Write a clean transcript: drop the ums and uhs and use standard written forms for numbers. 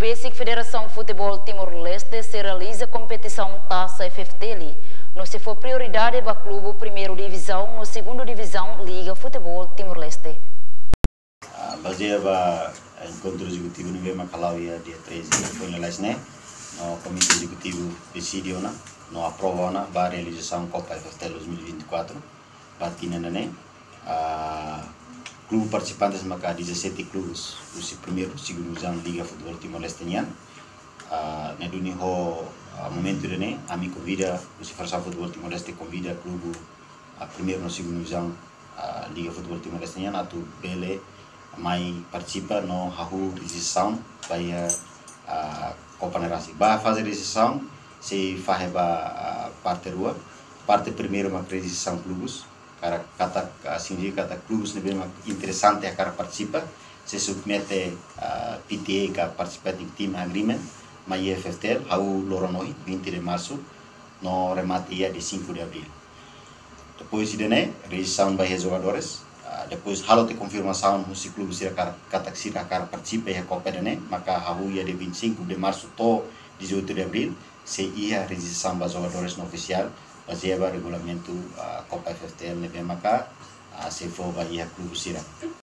Basic Federação Futebol Timor-Leste se realiza competição Taça FFTL. Não se for prioridade para o clube primeira divisão, no segunda divisão Liga Futebol Timor-Leste. Baseava encontro executivo no Vema Calauia dia 13 foi na Lesne, no comitê executivo decidiu no aprovou a realização Copa FFTL 2024 batina nene clube participantes maka 17 clubes o primeiro segundo divisão Liga Futebol Timor-Leste na dunia ho momento ini kami convida o Federação Futebol Timor-Leste convida clube primeiro no segundo divisão Liga Futebol Timor-Leste atau bele mai participa no hahu realização para Copa Nerasi. Ba fase realização se faz parte rua, parte primeiro uma realização clubes, kata significa kata clubes lebih interessante a cara participa, se submete PTA ka participating team agreement, ma IFFTL hahu loronoi 20 de março, no remate ia de 5 de abril. Depois de realização by jogadores. Depois halo de confirmação se clube se kata sira cara participa e Copa maka hahu ia de 25 de março to 18 de abril se ia realização dos jogadores no oficial baseado regulamento Copa FFTL maka se for ia clube sira.